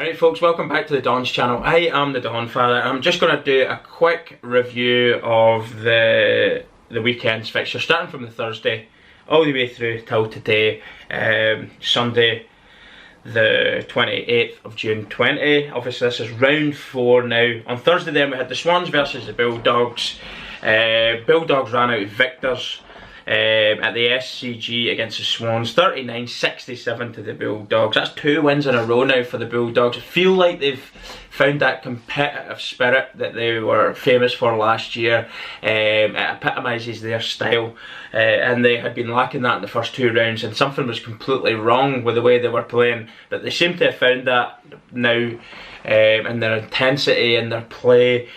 Alright folks, welcome back to the Don's channel. I am the Donfather. I'm just going to do a quick review of the weekend's fixture, starting from the Thursday all the way through till today, Sunday the 28th of June 20. Obviously this is round 4 now. On Thursday then we had the Swans versus the Bulldogs. Bulldogs ran out victors at the SCG against the Swans, 39-67 to the Bulldogs. That's 2 wins in a row now for the Bulldogs. I feel like they've found that competitive spirit that they were famous for last year. It epitomises their style, and they had been lacking that in the first 2 rounds, and something was completely wrong with the way they were playing, but they seem to have found that now, in their intensity and their play.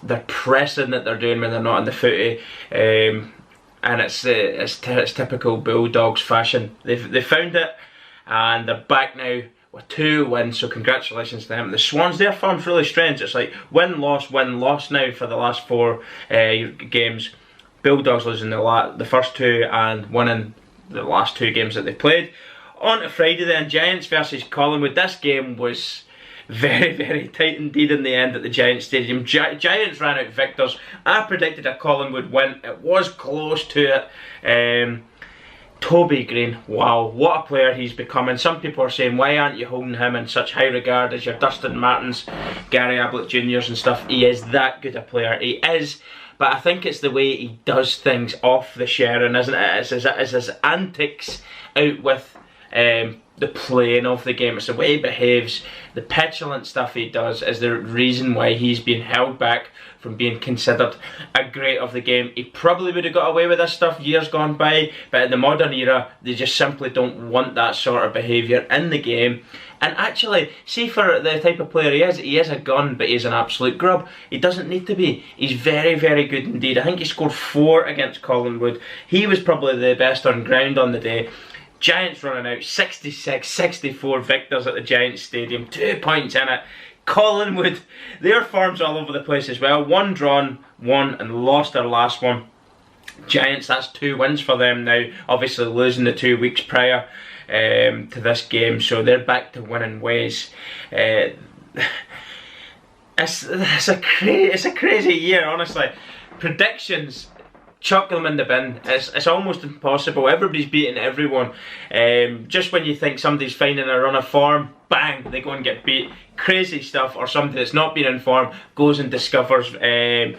They're pressing that they're doing when they're not in the footy, and it's typical Bulldogs fashion. They've found it, and they're back now with 2 wins. So congratulations to them. The Swans, their form's really strange. It's like win loss now for the last 4 games. Bulldogs losing the first 2 and winning the last 2 games that they played. On to Friday then, Giants versus Collingwood. This game was very, very tight indeed in the end at the Giants Stadium. Giants ran out victors. I predicted a Collingwood win. It was close to it. Toby Green, wow, what a player he's becoming. Some people are saying, why aren't you holding him in such high regard as your Dustin Martins, Gary Ablett Juniors and stuff? He is that good a player. He is. But I think it's the way he does things off the Sharon, isn't it? It's his antics out with the playing of the game. It's the way he behaves. The petulant stuff he does is the reason why he's been held back from being considered a great of the game. He probably would have got away with this stuff years gone by, but in the modern era, they just simply don't want that sort of behaviour in the game. And actually, see, for the type of player he is a gun, but he's an absolute grub. He doesn't need to be. He's very, very good indeed. I think he scored 4 against Collingwood. He was probably the best on ground on the day. Giants running out 66-64 victors at the Giants Stadium, 2 points in it. Collingwood, their form's all over the place as well. 1 drawn, 1 and lost their last one. Giants, that's 2 wins for them now, obviously losing the 2 weeks prior to this game, so they're back to winning ways. It's a crazy year, honestly. Predictions, chuck them in the bin. It's almost impossible. Everybody's beating everyone. Just when you think somebody's finding a run of form, bang, they go and get beat. Crazy stuff. Or somebody that's not been in form goes and discovers a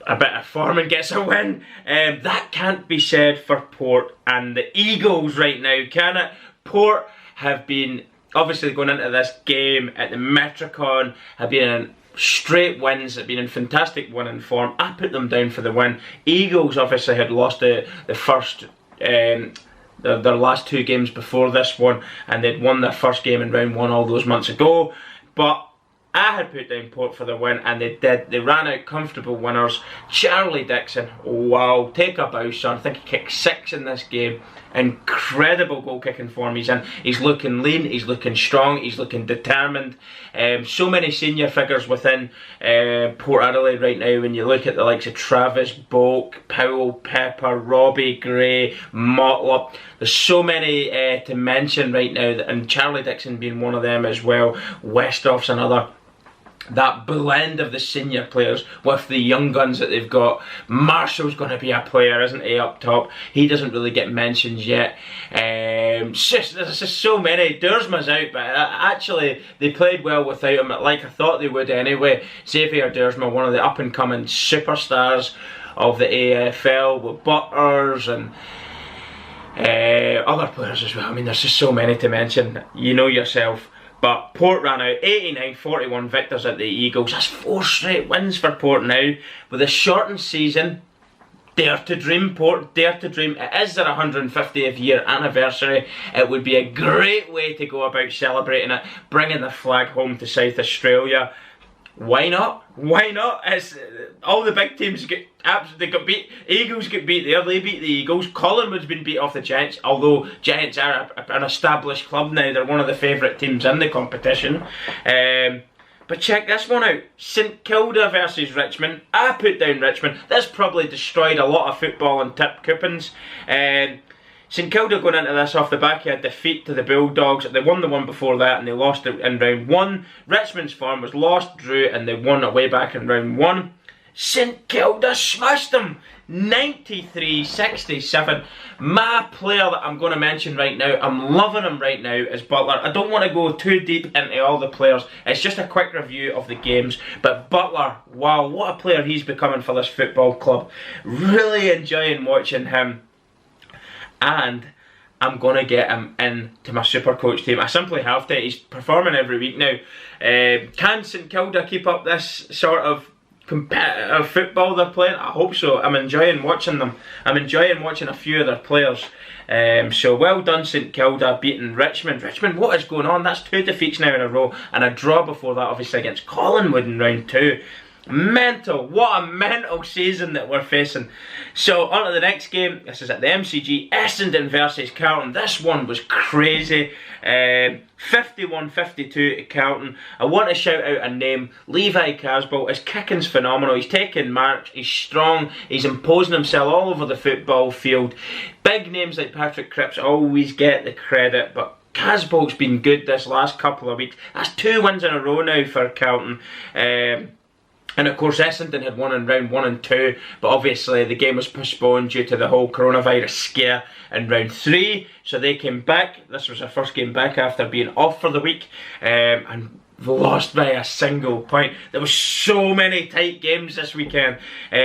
bit of form and gets a win. That can't be said for Port and the Eagles right now, can it? Port have been, obviously going into this game at the Metricon, have been in straight wins, have been in fantastic winning form. I put them down for the win. Eagles obviously had lost the first, their last 2 games before this one, and they'd won their first game in round 1 all those months ago. But I had put down Port for the win, and they did. They ran out comfortable winners. Charlie Dixon, wow, take a bow, son. I think he kicked 6 in this game. Incredible goal kicking form he's in. He's looking lean, he's looking strong, he's looking determined. So many senior figures within Port Adelaide right now. When you look at the likes of Travis Bulk, Powell Pepper, Robbie Gray, Motlop, there's so many to mention right now, and Charlie Dixon being one of them as well. Westhoff's another. That blend of the senior players with the young guns that they've got. Marshall's going to be a player, isn't he, up top? He doesn't really get mentions yet. There's just so many. Duursma's out, but actually they played well without him, like I thought they would anyway. Xavier Duursma, one of the up-and-coming superstars of the AFL, with Butters and other players as well. I mean, there's just so many to mention. You know yourself. But Port ran out 89-41 victors at the Eagles. That's 4 straight wins for Port now. With a shortened season, dare to dream, Port, dare to dream. It is their 150th year anniversary. It would be a great way to go about celebrating it, bringing the flag home to South Australia. Why not? Why not? It's, all the big teams get beat. Eagles get beat there. They beat the Eagles. Collingwood's been beat off the Giants, although Giants are an established club now. They're one of the favourite teams in the competition. But check this one out. St Kilda versus Richmond. I put down Richmond. This probably destroyed a lot of football and tip coupons. St Kilda going into this off the back of a defeat to the Bulldogs. They won the one before that and they lost it in round 1. Richmond's form was lost, drew, and they won away back in round 1. St Kilda smashed them 93-67. My player that I'm going to mention right now, I'm loving him right now, is Butler. I don't want to go too deep into all the players. It's just a quick review of the games. But Butler, wow, what a player he's becoming for this football club. Really enjoying watching him. And I'm going to get him into my super coach team. I simply have to. He's performing every week now. Can St Kilda keep up this sort of competitive football they're playing? I hope so. I'm enjoying watching them. I'm enjoying watching a few of their players. So well done St Kilda beating Richmond. Richmond, what is going on? That's 2 defeats now in a row and a draw before that obviously against Collingwood in round 2. Mental. What a mental season that we're facing. So on to the next game. This is at the MCG. Essendon versus Carlton. This one was crazy. 51-52 to Carlton. I want to shout out a name. Levi Casbolt. His kicking's phenomenal. He's taking marks. He's strong. He's imposing himself all over the football field. Big names like Patrick Cripps always get the credit, but Casbolt's been good this last couple of weeks. That's 2 wins in a row now for Carlton. And of course Essendon had won in round 1 and 2, but obviously the game was postponed due to the whole coronavirus scare in round 3, so they came back. This was their first game back after being off for the week, and lost by a single point. There were so many tight games this weekend.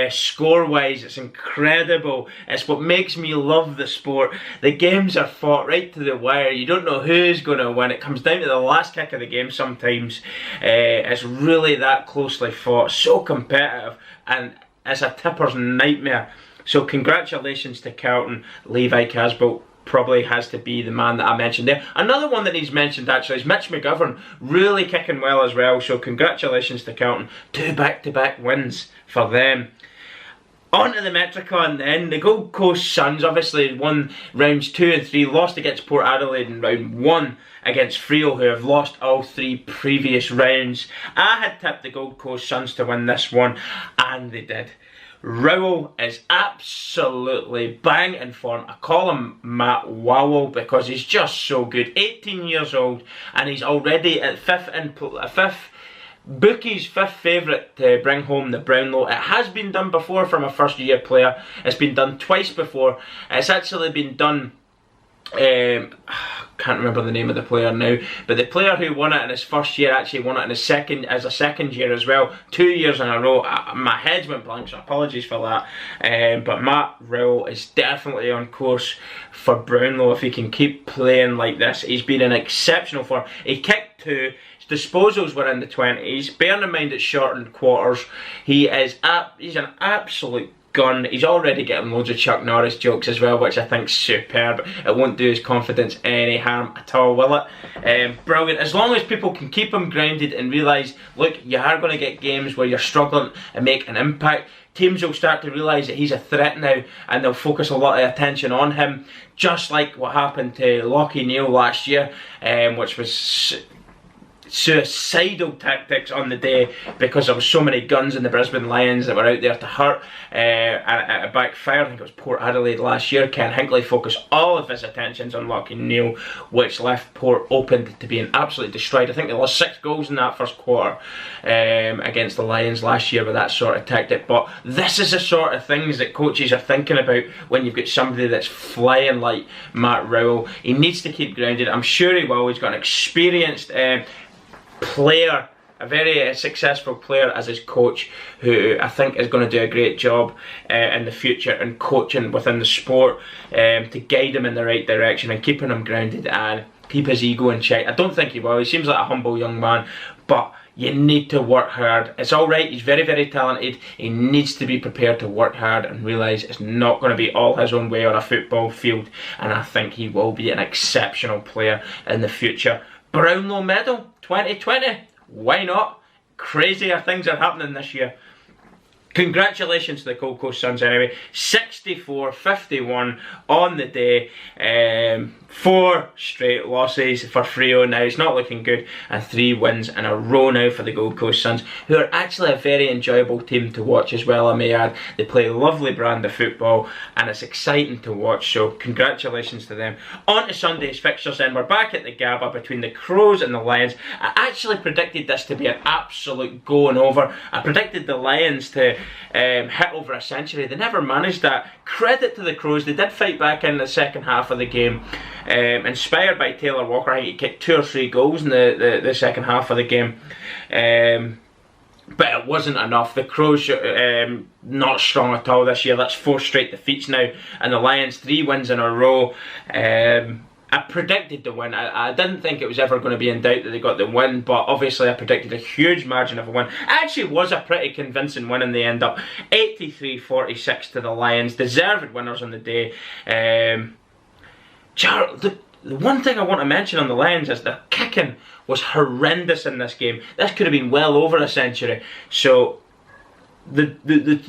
Score wise, it's incredible. It's what makes me love the sport. The games are fought right to the wire. You don't know who's going to win. It comes down to the last kick of the game sometimes. It's really that closely fought, so competitive, and it's a tipper's nightmare. So congratulations to Carlton. Levi Casbolt probably has to be the man that I mentioned there. Another one that he's mentioned actually is Mitch McGovern, really kicking well as well, so congratulations to Carlton. 2 back-to-back wins for them. On to the Metricon then. The Gold Coast Suns obviously won rounds 2 and 3, lost against Port Adelaide in round 1 against Freo, who have lost all 3 previous rounds. I had tipped the Gold Coast Suns to win this one, and they did. Rowell is absolutely bang in form. I call him Matt Wowell because he's just so good. 18 years old and he's already at 5th bookies' 5th favourite to bring home the Brownlow. It has been done before from a first year player. It's been done twice before. It's actually been done, can't remember the name of the player now, but the player who won it in his first year actually won it in his second year as well, 2 years in a row. My head's went blank, so apologies for that. But Matt Rowell is definitely on course for Brownlow if he can keep playing like this. He's been an exceptional form. He kicked 2. His disposals were in the 20s. Bearing in mind it's shortened quarters, he's an absolute gun. He's already getting loads of Chuck Norris jokes as well, which I think's superb. It won't do his confidence any harm at all, will it? Brilliant. As long as people can keep him grounded and realise, look, you are going to get games where you're struggling and make an impact. Teams will start to realise that he's a threat now and they'll focus a lot of attention on him, just like what happened to Lachie Neale last year, which was suicidal tactics on the day because there was so many guns in the Brisbane Lions that were out there to hurt, and it backfired. I think it was Port Adelaide last year. Ken Hinckley focused all of his attentions on Lachie Neale, which left Port open to being absolutely destroyed. I think they lost 6 goals in that first quarter against the Lions last year with that sort of tactic. But this is the sort of things that coaches are thinking about when you've got somebody that's flying like Matt Rowell. He needs to keep grounded. I'm sure he will. He's got an experienced player, a very successful player as his coach, who I think is going to do a great job in the future in coaching within the sport, to guide him in the right direction and keeping him grounded and keep his ego in check. I don't think he will. He seems like a humble young man, but you need to work hard. It's alright, he's very, very talented. He needs to be prepared to work hard and realise it's not going to be all his own way on a football field, and I think he will be an exceptional player in the future. Brownlow medal 2020, why not? Crazier things are happening this year. Congratulations to the Gold Coast Suns anyway. 64-51 on the day. 4 straight losses for Freo now. It's not looking good, and 3 wins in a row now for the Gold Coast Suns, who are actually a very enjoyable team to watch as well, I may add. They play a lovely brand of football and it's exciting to watch, so congratulations to them. On to Sunday's fixtures then. We're back at the Gabba between the Crows and the Lions. I actually predicted this to be an absolute going over. I predicted the Lions to hit over a century. They never managed that. Credit to the Crows, they did fight back in the second half of the game. Inspired by Taylor Walker, I think he kicked 2 or 3 goals in the second half of the game. But it wasn't enough. The Crows not strong at all this year. That's 4 straight defeats now, and the Lions 3 wins in a row. I predicted the win. I didn't think it was ever going to be in doubt that they got the win, but obviously I predicted a huge margin of a win. It actually was a pretty convincing win in the end up. 83-46 to the Lions. Deserved winners on the day. The one thing I want to mention on the Lions is the kicking was horrendous in this game. This could have been well over a century. So the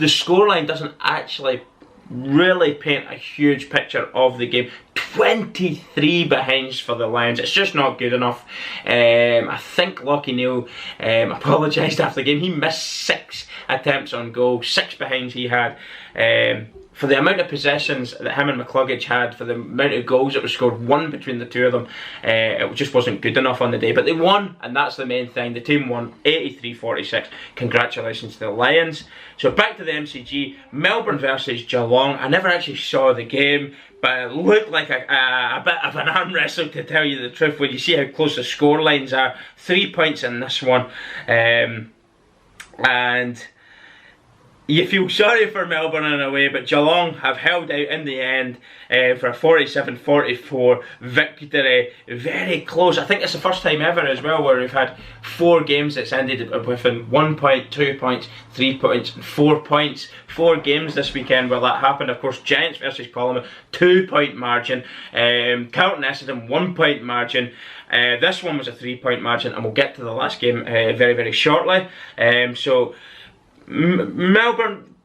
scoreline doesn't actually really paint a huge picture of the game. 23 behinds for the Lions. It's just not good enough. I think Lockie Neal apologised after the game. He missed 6 attempts on goal. 6 behinds he had. For the amount of possessions that him and McCluggage had, for the amount of goals that were scored, 1 between the 2 of them, it just wasn't good enough on the day. But they won, and that's the main thing. The team won 83-46. Congratulations to the Lions. So back to the MCG, Melbourne versus Geelong. I never actually saw the game, but it looked like a bit of an arm wrestle, to tell you the truth, when you see how close the score lines are. 3 points in this one. And you feel sorry for Melbourne in a way, but Geelong have held out in the end for a 47-44 victory. Very close. I think it's the first time ever as well where we've had 4 games that's ended within 1 point, 2 points, 3 points, and 4 points. 4 games this weekend where that happened. Of course, Giants versus Collingwood, 2-point margin. Carlton Essendon, 1-point margin. This one was a 3-point margin, and we'll get to the last game very, very shortly. So Melbourne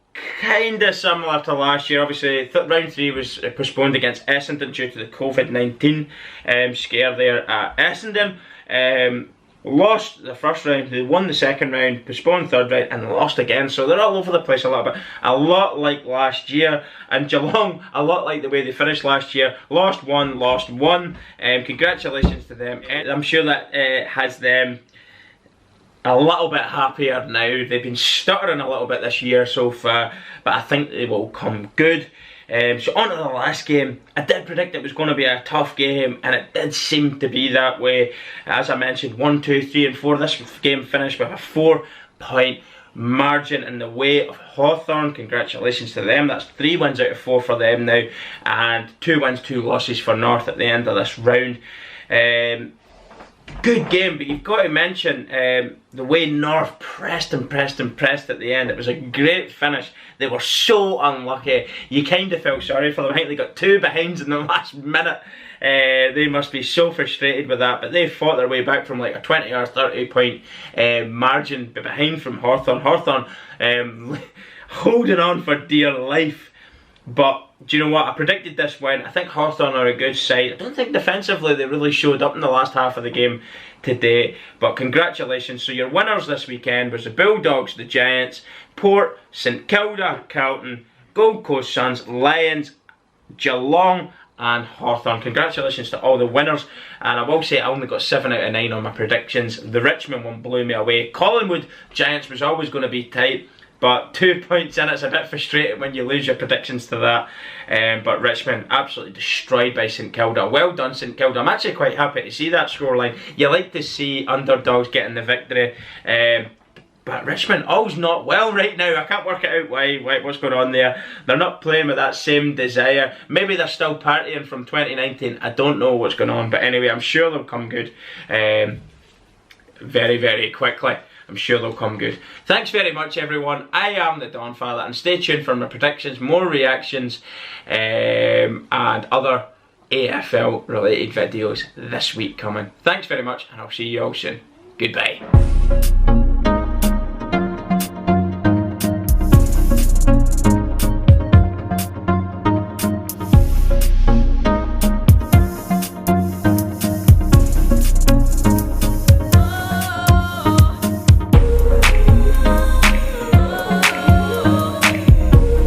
kind of similar to last year. Obviously round 3 was postponed against Essendon due to the COVID-19 scare there at Essendon. Lost the first round, they won the second round, postponed third round, and lost again. So they're all over the place a little bit. A lot like last year. And Geelong, a lot like the way they finished last year. Lost 1, lost 1. Congratulations to them. I'm sure that has them a little bit happier now. They've been stuttering a little bit this year so far, but I think they will come good. So on to the last game. I did predict it was going to be a tough game, and it did seem to be that way. As I mentioned, 1, 2, 3 and 4. This game finished with a 4-point margin in the way of Hawthorn. Congratulations to them. That's 3 wins out of 4 for them now, and 2 wins, 2 losses for North at the end of this round. Good game, but you've got to mention the way North pressed and pressed and pressed at the end. It was a great finish. They were so unlucky. You kind of felt sorry for them. I think they got 2 behinds in the last minute. They must be so frustrated with that, but they fought their way back from like a 20 or 30 point margin behind from Hawthorn. Hawthorn holding on for dear life. But do you know what? I predicted this win. I think Hawthorn are a good side. I don't think defensively they really showed up in the last half of the game today. But congratulations. So your winners this weekend was the Bulldogs, the Giants, Port, St Kilda, Carlton, Gold Coast Suns, Lions, Geelong and Hawthorn. Congratulations to all the winners. And I will say I only got 7 out of 9 on my predictions. The Richmond one blew me away. Collingwood, Giants was always going to be tight. But 2 points in, it's a bit frustrating when you lose your predictions to that. But Richmond absolutely destroyed by St Kilda. Well done, St Kilda. I'm actually quite happy to see that scoreline. You like to see underdogs getting the victory. But Richmond, all's not well right now. I can't work it out what's going on there. They're not playing with that same desire. Maybe they're still partying from 2019. I don't know what's going on. But anyway, I'm sure they'll come good very, very quickly. I'm sure they'll come good. Thanks very much, everyone. I am the Donfather, and stay tuned for my predictions, more reactions, and other AFL related videos this week coming. Thanks very much, and I'll see you all soon. Goodbye.